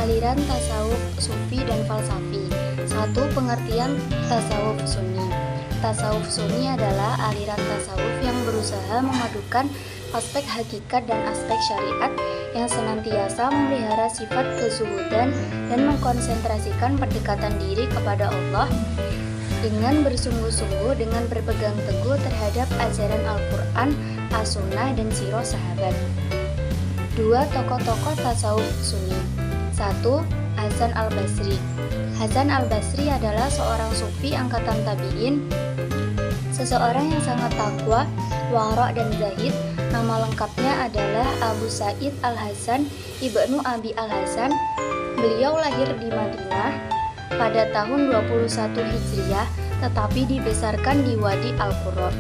aliran tasawuf sufi dan falsafi. 1. Pengertian tasawuf sunni. Tasawuf sunni adalah aliran tasawuf yang berusaha memadukan aspek hakikat dan aspek syariat yang senantiasa memelihara sifat kezuhudan dan mengkonsentrasikan pendekatan diri kepada Allah dengan bersungguh-sungguh dengan berpegang teguh terhadap ajaran Al-Quran, As-Sunnah, dan Sirah sahabat. 2. Tokoh-tokoh tasawuf sunni. 1. Hasan al-Basri. Hasan al-Basri adalah seorang sufi angkatan tabi'in, seseorang yang sangat takwa, wara' dan zahid. Nama lengkapnya adalah Abu Sa'id al-Hasan Ibnu Abi al-Hasan. Beliau lahir di Madinah pada tahun 21 Hijriah, tetapi dibesarkan di Wadi Al-Qura.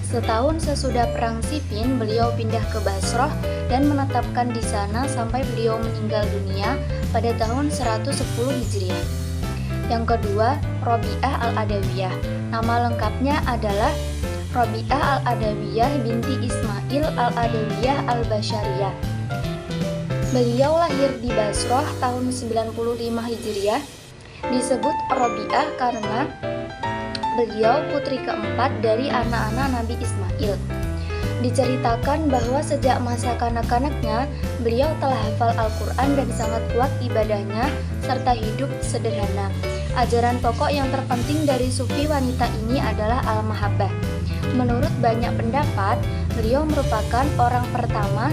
Setahun sesudah perang Siffin, beliau pindah ke Basrah dan menetapkan di sana sampai beliau meninggal dunia pada tahun 110 Hijriah. Yang kedua, Robi'ah al-Adawiyah. Nama lengkapnya adalah Robi'ah al-Adawiyah binti Ismail al-Adawiyah al-Bashariyah. Beliau lahir di Basrah tahun 95 Hijriah. Disebut Robi'ah karena beliau putri keempat dari anak-anak Nabi Ismail. Diceritakan bahwa sejak masa kanak-kanaknya, beliau telah hafal Al-Quran dan sangat kuat ibadahnya serta hidup sederhana. Ajaran pokok yang terpenting dari sufi wanita ini adalah Al-Mahabbah. Menurut banyak pendapat, beliau merupakan orang pertama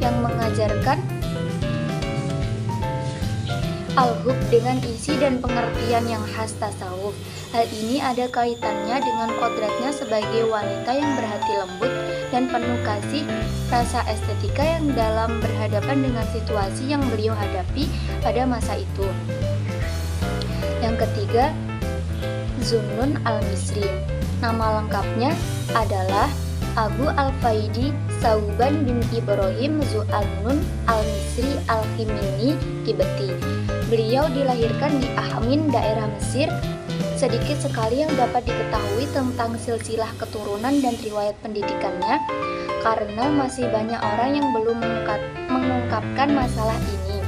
yang mengajarkan Al-Hub dengan isi dan pengertian yang khas tasawuf. Hal ini ada kaitannya dengan kodratnya sebagai wanita yang berhati lembut dan penuh kasih, rasa estetika yang dalam berhadapan dengan situasi yang beliau hadapi pada masa itu. Yang ketiga, Zunnun al-Misri. Nama lengkapnya adalah Abu al-Faidi Sauban bin Ibrahim Zu'annun al-Misri al-Khimini Kibeti. Beliau dilahirkan di Ahmin, daerah Mesir. Sedikit sekali yang dapat diketahui tentang silsilah keturunan dan riwayat pendidikannya, karena masih banyak orang yang belum mengungkapkan masalah ini.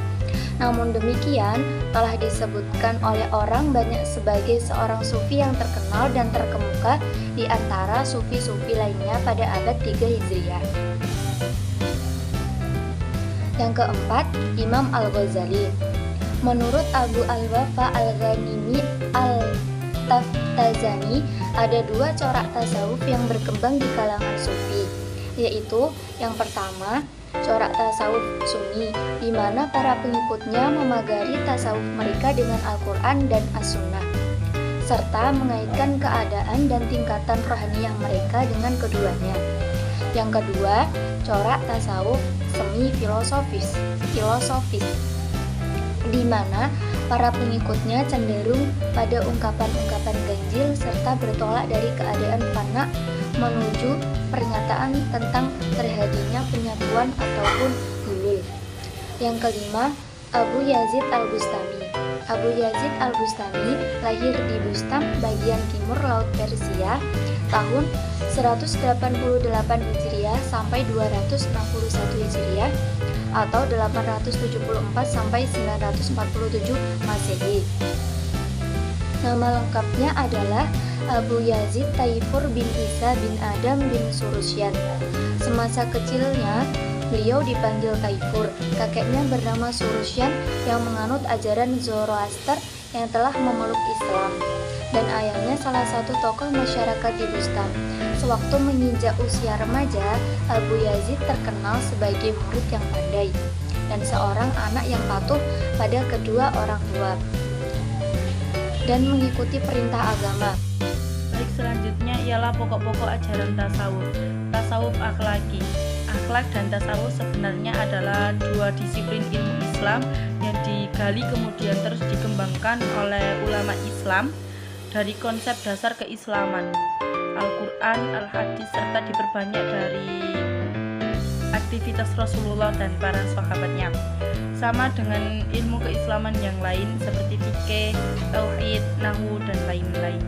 Namun demikian, telah disebutkan oleh orang banyak sebagai seorang sufi yang terkenal dan terkemuka di antara sufi-sufi lainnya pada abad 3 Hijriah. Yang keempat, Imam Al-Ghazali. Menurut Abu Al-Wafa Al-Ghanimi Al-Taftazani, ada dua corak tasawuf yang berkembang di kalangan sufi, yaitu yang pertama, corak tasawuf sunni, di mana para pengikutnya memagari tasawuf mereka dengan Al-Quran dan As-Sunnah, serta mengaitkan keadaan dan tingkatan rohaniyah mereka dengan keduanya. Yang kedua, corak tasawuf semi filosofis, di mana para pengikutnya cenderung pada ungkapan-ungkapan ganjil serta bertolak dari keadaan fana menuju pernyataan tentang terjadinya penyatuan ataupun hulul. Yang kelima, Abu Yazid al-Bustami. Abu Yazid al-Bustami lahir di Bustam, bagian timur Laut Persia, tahun 188 Hijriah sampai 261 Hijriah atau 874 sampai 947 Masehi. Nama lengkapnya adalah Abu Yazid Taifur bin Isa bin Adam bin Surusyan. Semasa kecilnya, beliau dipanggil Taifur. Kakeknya bernama Surusyan yang menganut ajaran Zoroaster yang telah memeluk Islam, dan ayahnya salah satu tokoh masyarakat di Bustam. Sewaktu menginjak usia remaja, Abu Yazid terkenal sebagai murid yang pandai dan seorang anak yang patuh pada kedua orang tua dan mengikuti perintah agama. Baik, selanjutnya ialah pokok-pokok ajaran tasawuf. Tasawuf akhlaki. Akhlak dan tasawuf sebenarnya adalah dua disiplin ilmu Islam yang digali kemudian terus dikembangkan oleh ulama Islam dari konsep dasar keislaman, Al-Quran, Al-Hadis, serta diperbanyak dari aktivitas Rasulullah dan para sahabatnya. Sama dengan ilmu keislaman yang lain seperti fikih, tauhid, nahwu, dan lain-lain.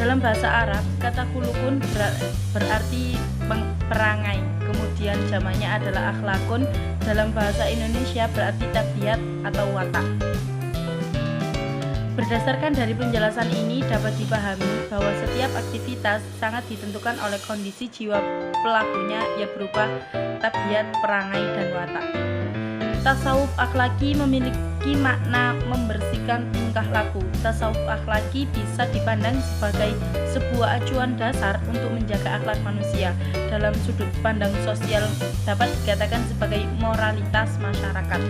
Dalam bahasa Arab, kata khulukun berarti perangai, kemudian jamaknya adalah akhlakun. Dalam bahasa Indonesia berarti tabiat atau watak. Berdasarkan dari penjelasan ini dapat dipahami bahwa setiap aktivitas sangat ditentukan oleh kondisi jiwa pelakunya yang berupa tabiat, perangai, dan watak. Tasawuf akhlaki memiliki makna membersihkan tingkah laku. Tasawuf akhlaki bisa dipandang sebagai sebuah acuan dasar untuk menjaga akhlak manusia. Dalam sudut pandang sosial dapat dikatakan sebagai moralitas masyarakat.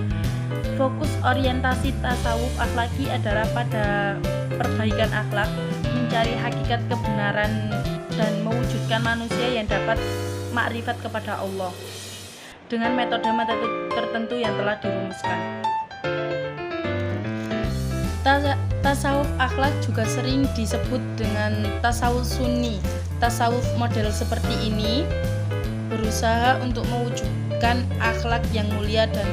Fokus orientasi tasawuf akhlaki adalah pada perbaikan akhlak, mencari hakikat kebenaran, dan mewujudkan manusia yang dapat makrifat kepada Allah dengan metode-metode tertentu yang telah dirumuskan. Tasawuf akhlak juga sering disebut dengan tasawuf sunni. Tasawuf model seperti ini berusaha untuk mewujudkan akhlak yang mulia dan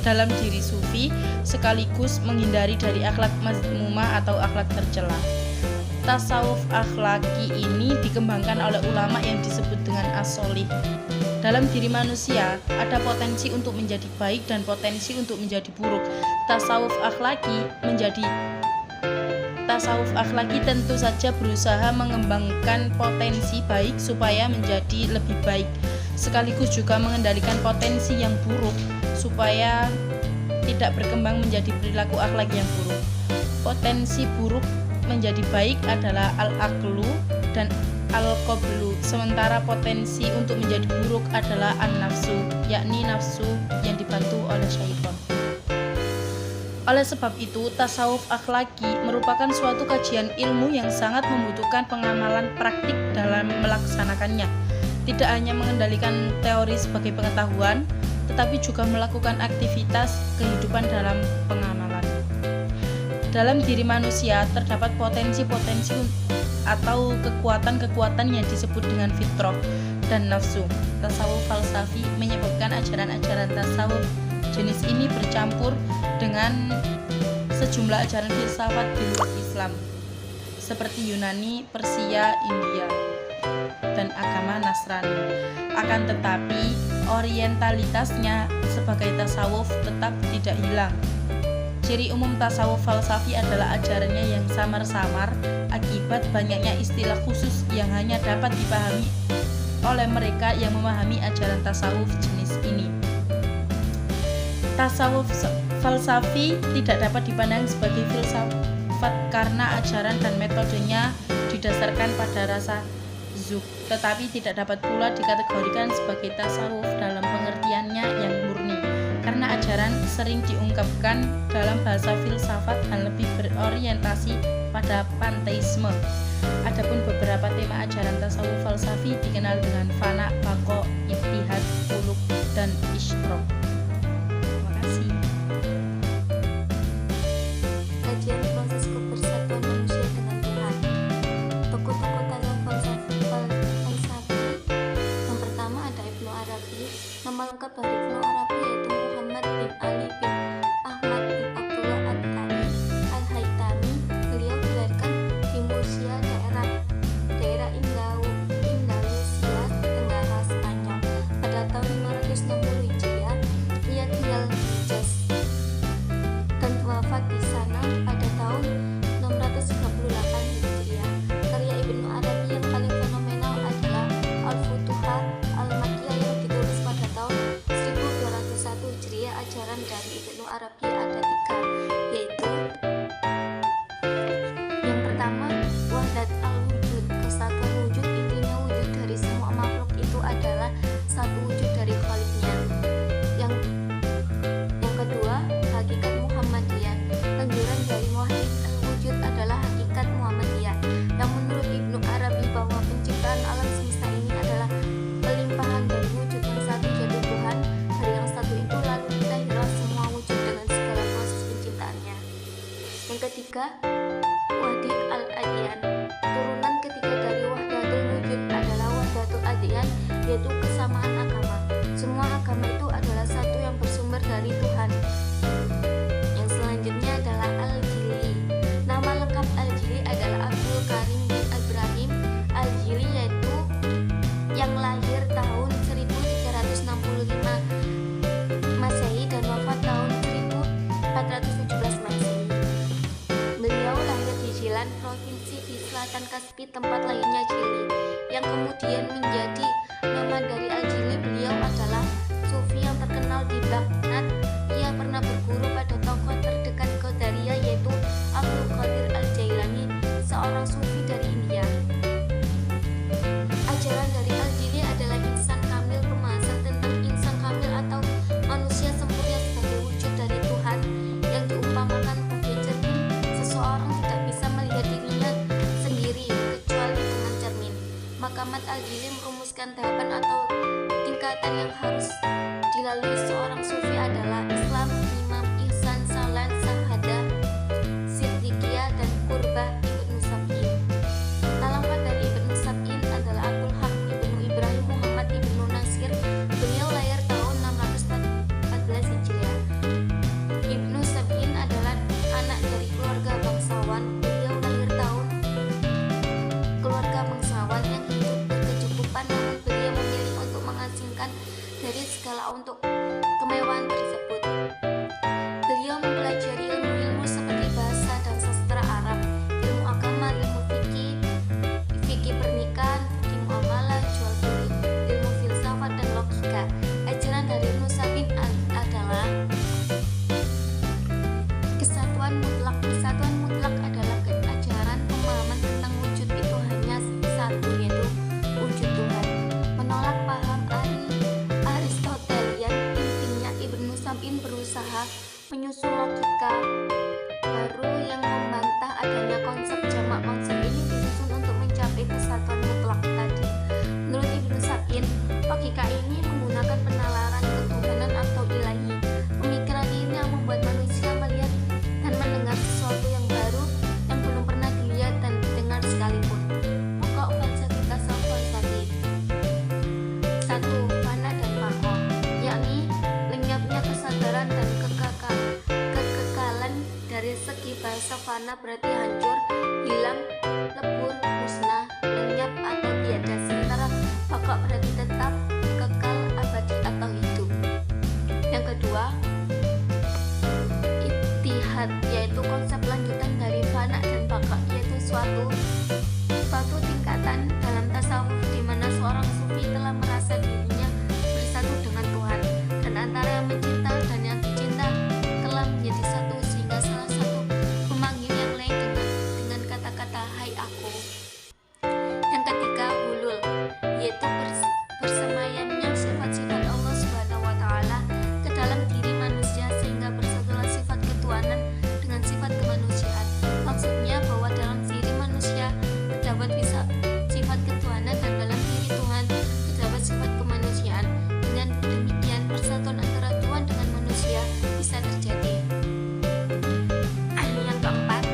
dalam diri sufi, sekaligus menghindari dari akhlak mazmumah atau akhlak tercela. Tasawuf akhlaki ini dikembangkan oleh ulama yang disebut dengan as-solih. Dalam diri manusia ada potensi untuk menjadi baik dan potensi untuk menjadi buruk. Tasawuf akhlaki tentu saja berusaha mengembangkan potensi baik supaya menjadi lebih baik, sekaligus juga mengendalikan potensi yang buruk supaya tidak berkembang menjadi perilaku akhlak yang buruk. Potensi buruk menjadi baik adalah al-aqlu dan al-qablu, sementara potensi untuk menjadi buruk adalah an-nafsu, yakni nafsu yang dibantu oleh syaitan. Oleh sebab itu, tasawuf akhlaki merupakan suatu kajian ilmu yang sangat membutuhkan pengamalan praktik dalam melaksanakannya. Tidak hanya mengendalikan teori sebagai pengetahuan, tetapi juga melakukan aktivitas kehidupan dalam pengamalan. Dalam diri manusia terdapat potensi-potensi atau kekuatan-kekuatan yang disebut dengan fitrah dan nafsu. Tasawuf falsafi menyebutkan ajaran-ajaran tasawuf jenis ini bercampur dengan sejumlah ajaran filsafat di luar Islam seperti Yunani, Persia, India, dan agama Nasrani. Akan tetapi orientalitasnya sebagai tasawuf tetap tidak hilang. Ciri umum tasawuf falsafi adalah ajarannya yang samar-samar akibat banyaknya istilah khusus yang hanya dapat dipahami oleh mereka yang memahami ajaran tasawuf jenis ini. Tasawuf falsafi tidak dapat dipandang sebagai filsafat karena ajaran dan metodenya didasarkan pada rasa zuhd, tetapi tidak dapat pula dikategorikan sebagai tasawuf dalam pengertiannya yang murni, karena ajaran sering diungkapkan dalam bahasa filsafat dan lebih berorientasi pada panteisme. Adapun beberapa tema ajaran tasawuf falsafi dikenal dengan fana, baqo, ittihad, khuluk, dan isyraq. Terima kasih. Kajian proses kebersatuan manusia dengan Tuhan. Tokoh-tokoh tasawuf falsafi. Yang pertama ada Ibnu Arabi. Nama lengkap dari Ibnu Arabi yaitu Muhammad bin Ali bin Ahmad bin Abdullah Al-Haytami. Beliau dilahirkan di Murcia, daerah Andalusia Tenggara Spanyol pada tahun 560 Hijriah. Ia tinggal di Hijaz dan wafat di sana pada tahun 638 Hijriah. Karya Ibnu Arabi yang paling fenomenal adalah Al-Futuhat Al-Makkiyah yang ditulis pada tahun 1201 Hijriah. Ajaran dari Ibnu Arabi ada tiga, yaitu yang pertama, wahdat al-wujud, kesatuan wujud. Intinya wujud dari semua makhluk itu adalah satu wujud dari Khaliknya. Yang kedua, hakikat Muhammadiyah. Anjuran dari wahdat al-wujud adalah hakikat Muhammadiyah, yang menurut Ibnu Arabi bahwa penciptaan alam semesta ini adalah pelimpahan dari wujud yang satu jadi Tuhan. Dari yang satu itu lalu lahirlah semua wujud dengan segala proses penciptaannya. Yang ketiga, wahdat al-adyan. Turunan ketiga dari wahdatul wujud adalah wahdatul adyan, yaitu kesamaan agama. Semua agama itu adalah satu yang bersumber dari Tuhan. Yang selanjutnya adalah Al-Jili. Nama lengkap Al-Jili adalah Abdul Karim bin Abdul tempat lainnya Jili, yang kemudian menjadi nama dari Al-Jili. Beliau adalah sufi yang terkenal di Baghdad. Ia pernah berguru pada tokoh terdekat Qadariyah yaitu Abdul Qadir Al-Jailani, seorang sufi dari India. Ajaran dari Al-Jili adalah insan kamil, pembahasan tentang insan kamil atau manusia sempurna sebagai wujud dari Tuhan yang diumpamakan bagai cermin. Seseorang tidak bisa melihat dirinya sendiri kecuali dengan cermin. Makamat Al-Jili merumuskan tahapan atau tingkatan yang harus dilalui seorang sufi adalah Islam, Iman, Ihsan, Salat, Syahadah, Siddiqiyah, dan Qurbah. Ibnu Sab'in. Alamat dari Ibnu Sab'in adalah Abdul Haq Ibnu Ibrahim Muhammad Ibnu Nasir. Beliau lahir tahun 614 Hijriah. Ibnu Sab'in adalah anak dari keluarga bangsawan. Beliau lahir tahun keluarga bangsawan yang hidup berkecukupan, namun beliau memilih untuk mengasingkan dari segala untuk kemewahan tersebut. Beliau mempelajari ilmu-ilmu seperti bahasa dan sastra Arab, ilmu agama, ilmu fikih, fikih pernikahan, fikih muamalah, jual beli, ilmu filsafat dan logika. Ajaran dari Ibnu Sab'in adalah kesatuan mutlak. Kesatuan mutlak adalah ajaran pemahaman tentang wujud itu hanya satu, yaitu wujud Tuhan. Menolak paham Aristotelian. Intinya Ibnu Sab'in berusaha menyusun logika baru yang membantah adanya konsep jamak. Konsep ini disusun untuk mencapai kesatuan mutlak tadi. Menurut Ibnu Sab'in, logika ini menggunakan penalaran ketuhanan atau ilahi. Pemikiran ini yang membuat manusia melihat dan mendengar sesuatu yang baru yang belum pernah dilihat dan didengar sekalipun. Pokok falsafah tasawuf falsafi. 1. Fana dan baqo, yakni lenyapnya kesadaran dan kekekalan. Dari segi bahasa, fana berarti hancur, hilang, lebur, musnah, lenyap atau tiada. Sementara baqo berarti tetap, kekal, abadi atau hidup. Yang kedua, ittihad, yaitu konsep lanjutan dari fana dan baqo, yaitu suatu tingkatan dalam tasawuf di mana seorang sufi telah merasa dirinya bersatu dengan Tuhan, dan antara yang mencinta dan yang dicinta telah menjadi satu, sehingga salah satu memanggil yang lain dengan kata-kata hai aku. Yang ketiga, hulul, yaitu bersemayamnya sifat-sifat Allah Subhanahu wa Ta'ala ke dalam diri manusia sehingga bersatulah sifat ketuhanan dengan sifat kemanusiaan. Maksudnya bahwa dalam diri manusia terdapat sifat ketuhanan dan dalam diri Tuhan terdapat sifat kemanusiaan. Dengan demikian persatuan antara Tuhan dengan manusia bisa terjadi. Yang keempat,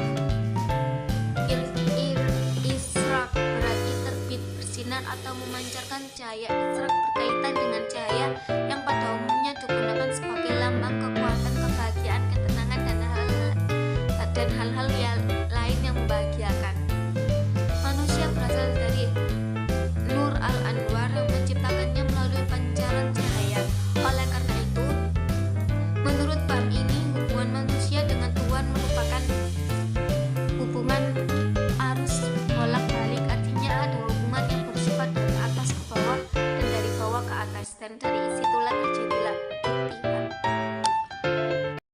israk berarti terbit, bersinar atau memancarkan cahaya. Israk berkaitan dengan cahaya yang pada umumnya digunakan sebagai lambang kekuatan, kebahagiaan, ketenangan, dan hal-hal lain yang membahagiakan. Manusia berasal dari Nur al-Anwar yang menciptakannya melalui pancaran cahaya. Oleh karena itu, menurut bab ini, hubungan manusia dengan Tuhan merupakan hubungan arus bolak-balik. Artinya ada hubungan yang bersifat dari atas ke bawah dan dari bawah ke atas. Dan dari